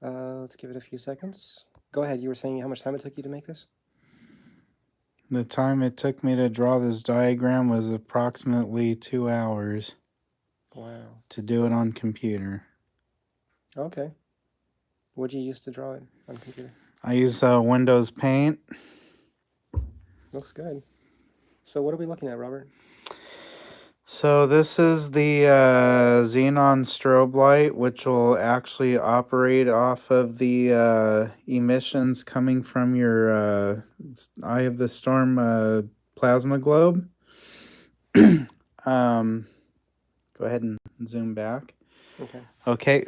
Let's give it a few seconds. Go ahead. You were saying how much time it took you to make this? The time it took me to draw this diagram was approximately 2 hours. Wow. To do it on computer. Okay. What'd you use to draw it on computer? I use Windows Paint. Looks good. So what are we looking at, Robert? So this is the xenon strobe light, which will actually operate off of the emissions coming from your Eye of the Storm plasma globe. Go ahead and zoom back. Okay. Okay.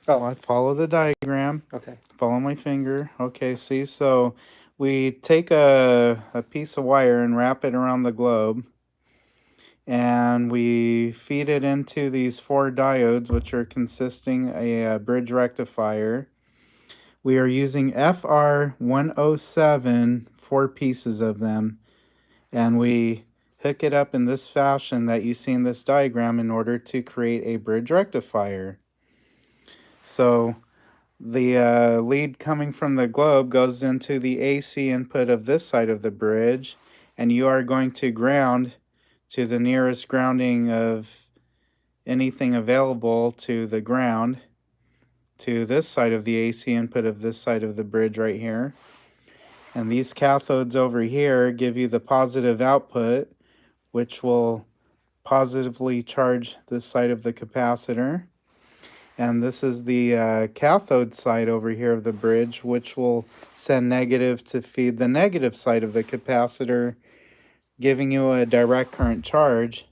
I follow the diagram. Okay. Follow my finger. Okay. See, so we take a piece of wire and wrap it around the globe. And we feed it into these 4 diodes, which are consisting a bridge rectifier. We are using FR107, 4 pieces of them, and we hook it up in this fashion that you see in this diagram in order to create a bridge rectifier. So the lead coming from the globe goes into the AC input of this side of the bridge, and you are going to ground to the nearest grounding of anything available to the ground to this side of the AC input of this side of the bridge right here. And these cathodes over here give you the positive output, which will positively charge this side of the capacitor. And this is the cathode side over here of the bridge, which will send negative to feed the negative side of the capacitor, giving you a direct current charge.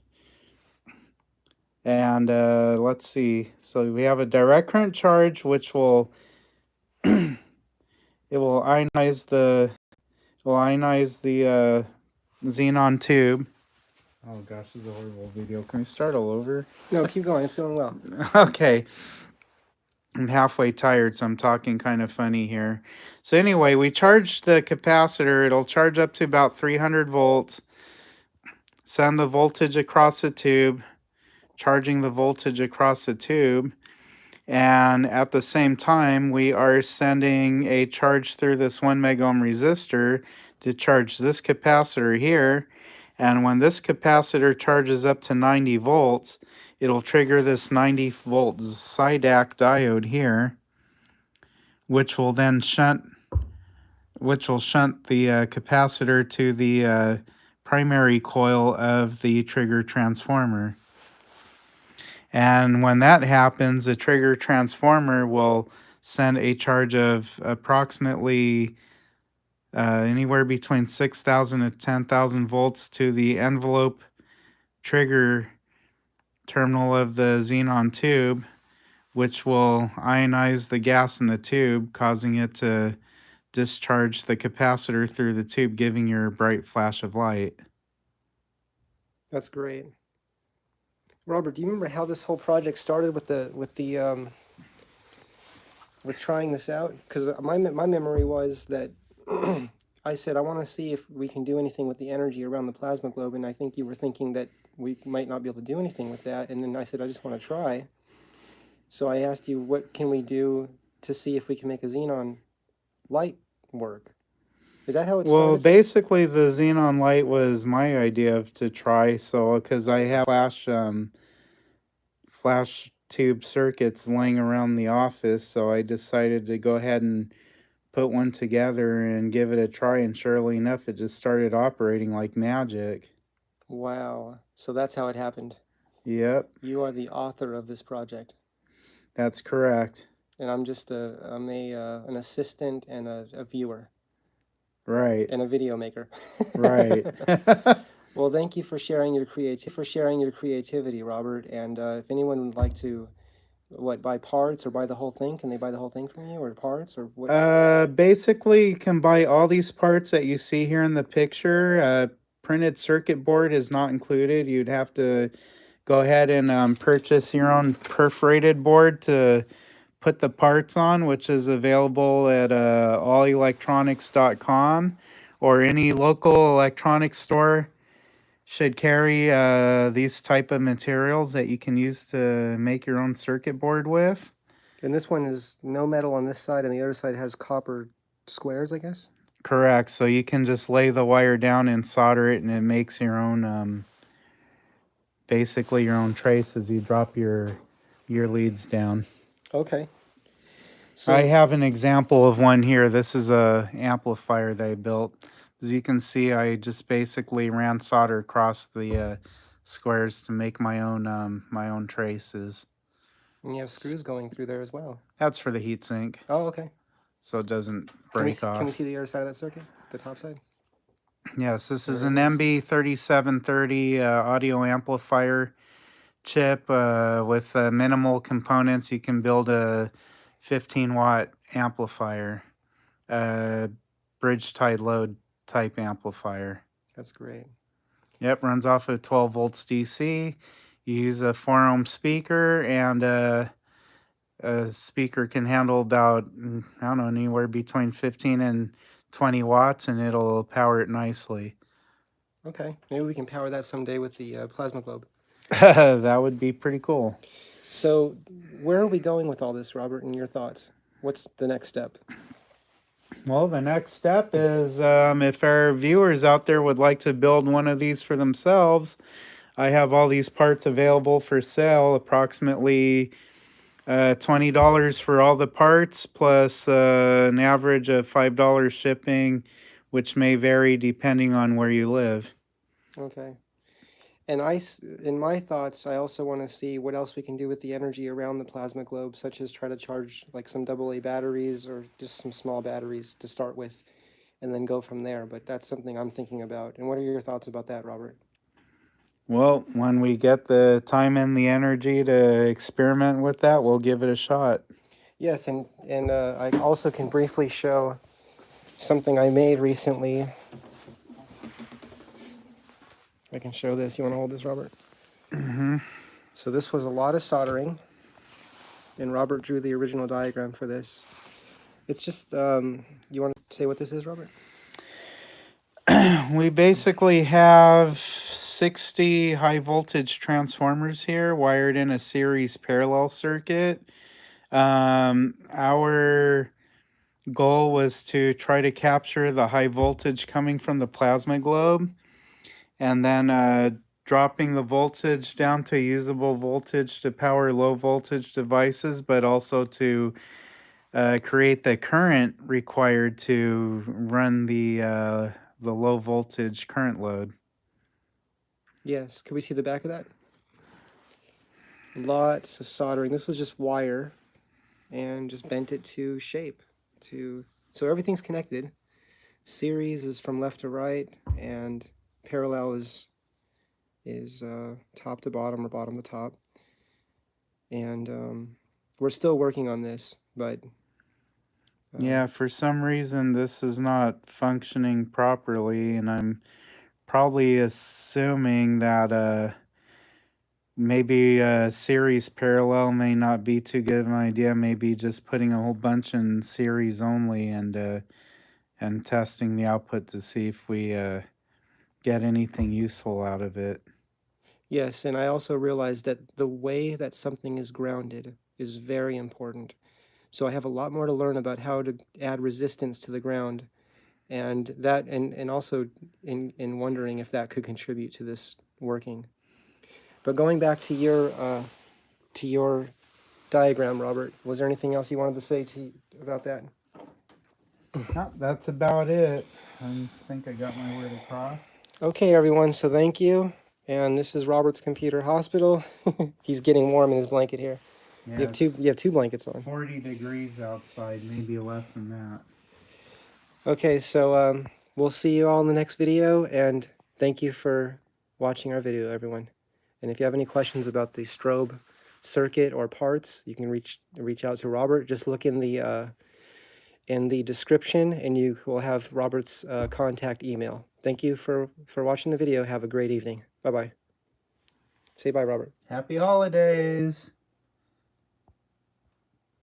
And let's see. So we have a direct current charge, which will it will ionize the xenon tube. Oh gosh, this is a horrible video. Can we start all over? No, keep going. It's doing well. Okay. I'm halfway tired, so I'm talking kind of funny here. So anyway, we charge the capacitor. It'll charge up to about 300 volts. Send the voltage across the tube, charging the voltage across the tube. And at the same time, we are sending a charge through this 1 megohm resistor to charge this capacitor here. And when this capacitor charges up to 90 volts, it'll trigger this 90 volt SIDAC diode here, which will then shunt the capacitor to the primary coil of the trigger transformer. And when that happens, the trigger transformer will send a charge of approximately anywhere between 6,000 to 10,000 volts to the envelope trigger terminal of the xenon tube, which will ionize the gas in the tube, causing it to discharge the capacitor through the tube, giving you a bright flash of light. That's great. Robert, do you remember how this whole project started with trying this out? Because my memory was that I said I want to see if we can do anything with the energy around the plasma globe, and I think you were thinking that we might not be able to do anything with that, and then I said I just want to try. So I asked you, what can we do to see if we can make a xenon light work? Is that how it started? Well, basically, the xenon light was my idea to try. So, because I have flash tube circuits laying around the office, so I decided to go ahead and put one together and give it a try. And surely enough, it just started operating like magic. Wow. So that's how it happened. Yep. You are the author of this project. That's correct. And I'm just an assistant and a viewer. Right. And a video maker. Right. Well, thank you for sharing your creativity, Robert. And if anyone would like to, buy parts or buy the whole thing, can they buy the whole thing from you, or parts, or what? Basically, you can buy all these parts that you see here in the picture. Printed circuit board is not included. You'd have to go ahead and purchase your own perforated board to put the parts on, which is available at allelectronics.com, or any local electronics store should carry these type of materials that you can use to make your own circuit board with. And this one is no metal on this side, and the other side has copper squares, I guess. Correct. So you can just lay the wire down and solder it, and it makes your own, basically your own trace as you drop your leads down. Okay. So I have an example of one here. This is a amplifier that I built. As you can see, I just basically ran solder across the squares to make my own traces. and you have screws going through there as well. That's for the heatsink, Oh, okay. so it doesn't Can we break off. can we see the other side of that circuit? The top side? Yes, this is There an it is. MB3730 audio amplifier chip with minimal components. You can build a 15-watt amplifier, bridge tied load type amplifier. That's great. Yep, runs off of 12 volts DC. You use a 4-ohm speaker, and a speaker can handle about, I don't know, anywhere between 15 and 20 watts, and it'll power it nicely. Okay. Maybe we can power that someday with the plasma globe. That would be pretty cool. So, where are we going with all this, Robert, and your thoughts? What's the next step? Well, the next step is if our viewers out there would like to build one of these for themselves, I have all these parts available for sale, approximately $20 for all the parts, plus an average of $5 shipping, which may vary depending on where you live. Okay. And in my thoughts, I also want to see what else we can do with the energy around the plasma globe, such as try to charge like some AA batteries or just some small batteries to start with, and then go from there. But that's something I'm thinking about. And what are your thoughts about that, Robert? Well, when we get the time and the energy to experiment with that, we'll give it a shot. Yes, and I also can briefly show something I made recently. I can show this. You want to hold this, Robert? Mm-hmm. So this was a lot of soldering, and Robert drew the original diagram for this. It's just, you want to say what this is, Robert? We basically have 60 high voltage transformers here wired in a series parallel circuit. Our goal was to try to capture the high voltage coming from the plasma globe, and then dropping the voltage down to usable voltage to power low voltage devices, but also to create the current required to run the low voltage current load. Yes. Can we see the back of that? Lots of soldering. This was just wire, and just bent it to shape. So everything's connected. Series is from left to right, and parallel is top to bottom or bottom to top. And we're still working on this, but yeah, for some reason this is not functioning properly, and I'm probably assuming that maybe series parallel may not be too good of an idea. Maybe just putting a whole bunch in series only and testing the output to see if we get anything useful out of it. yes, and I also realized that the way that something is grounded is very important. So I have a lot more to learn about how to add resistance to the ground, and that, and also in wondering if that could contribute to this working. But going back to your diagram, Robert, was there anything else you wanted to say about that? No, that's about it. I think I got my word across. Okay, everyone. So thank you. And this is Robert's Computer Hospital. He's getting warm in his blanket here. Yeah, You have two blankets on. 40 degrees outside, maybe less than that. Okay, so we'll see you all in the next video, and thank you for watching our video, everyone. And if you have any questions about the strobe circuit or parts, you can reach out to Robert. Just look in the description, and you will have Robert's contact email. Thank you for watching the video. Have a great evening. Bye-bye. Say bye, Robert. Happy holidays!